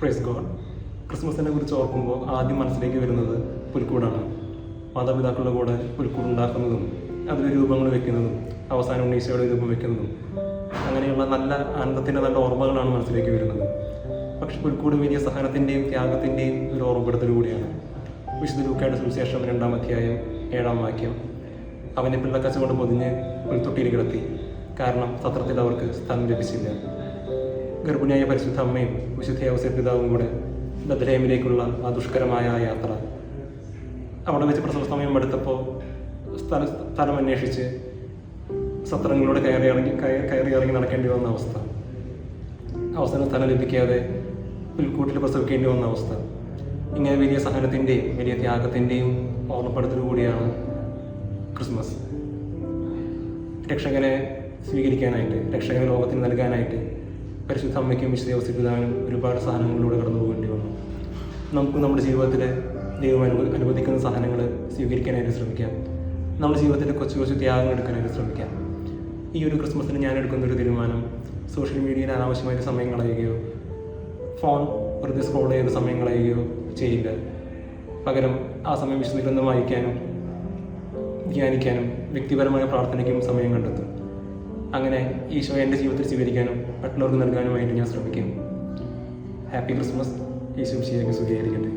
Praise God. ക്രിസ്മസിനെ കുറിച്ച് ഓർക്കുമ്പോൾ ആദ്യം മനസ്സിലേക്ക് വരുന്നത് പുൽക്കൂടാണ്. മാതാപിതാക്കളുടെ കൂടെ പുൽക്കൂട് ഉണ്ടാക്കുന്നതും അതിൽ രൂപങ്ങൾ വെക്കുന്നതും അവസാനം ഉണ്ണീശോയുടെ രൂപം വെക്കുന്നതും അങ്ങനെയുള്ള നല്ല ആനന്ദത്തിൻ്റെ നല്ല ഓർമ്മകളാണ് മനസ്സിലേക്ക് വരുന്നത്. പക്ഷെ പുൽക്കൂട് വലിയ സഹനത്തിൻ്റെയും ത്യാഗത്തിൻ്റെയും ഒരു ഓർമ്മപ്പെടുത്തൽ കൂടിയാണ്. വിശുദ്ധ ലൂക്കായുടെ സുവിശേഷം 2-ാം അധ്യായം 7-ാം വാക്യം, അവനെ പിള്ളക്കച്ച കൊണ്ട് പൊതിഞ്ഞ് പുൽത്തൊട്ടിയിൽ കിടത്തി, കാരണം സത്രത്തിൽ അവർക്ക് സ്ഥലം ലഭിച്ചില്ല. ഗർഭിണിയായ പരിശുദ്ധ അമ്മയും വിശുദ്ധ ഔസേപ്പ് പിതാവും കൂടെ ബത്ലഹേമിലേക്കുള്ള ആ ദുഷ്കരമായ ആ യാത്ര, അവിടെ വെച്ച് പ്രസവ സമയം എടുത്തപ്പോൾ സ്ഥലം അന്വേഷിച്ച് സത്രങ്ങളിലൂടെ കയറി ഇറങ്ങി നടക്കേണ്ടി വന്ന അവസ്ഥ, അവസാനം സ്ഥലം ലഭിക്കാതെ പുൽക്കൂട്ടിൽ പ്രസവിക്കേണ്ടി വന്ന അവസ്ഥ. ഇങ്ങനെ വലിയ സഹനത്തിൻ്റെയും വലിയ ത്യാഗത്തിൻ്റെയും ഓർമ്മപ്പെടുത്തൽ കൂടിയാണ് ക്രിസ്മസ്. രക്ഷകനെ സ്വീകരിക്കാനായിട്ട്, രക്ഷകനെ ലോകത്തിന് നൽകാനായിട്ട് പരിശുദ്ധ അമ്മയ്ക്കും വിശുദ്ധ ഔസേപ്പ് പിതാവിനും ഒരുപാട് സഹനങ്ങളിലൂടെ കടന്നു പോകേണ്ടി വന്നു. നമുക്ക് നമ്മുടെ ജീവിതത്തിൽ ദൈവം അനുവദിക്കുന്ന സഹനങ്ങൾ സ്വീകരിക്കാനായിട്ട് ശ്രമിക്കാം. നമ്മുടെ ജീവിതത്തിൽ കൊച്ചു കൊച്ചു ത്യാഗങ്ങൾ എടുക്കാനായിട്ട് ശ്രമിക്കാം. ഈ ഒരു ക്രിസ്മസിന് ഞാൻ എടുക്കുന്നൊരു തീരുമാനം, സോഷ്യൽ മീഡിയയിൽ അനാവശ്യമായിട്ട് സമയം കളയുകയോ ഫോൺ വെറുതെ സ്ക്രോൾ ചെയ്ത് സമയം കളയുകയോ ചെയ്യില്ല. പകരം ആ സമയം വിശുദ്ധ ഗ്രന്ഥം വായിക്കാനും ധ്യാനിക്കാനും വ്യക്തിപരമായ പ്രാർത്ഥനയ്ക്കും സമയം കണ്ടെത്തും. അങ്ങനെ ഈശോ എൻ്റെ ജീവിതത്തിൽ സ്വീകരിക്കാനും മറ്റുള്ളവർക്ക് നൽകാനുമായിട്ട് ഞാൻ ശ്രമിക്കും. Happy Christmas. ഈശോ മിശിഹായ്ക്ക് സ്തുതിയായിരിക്കട്ടെ.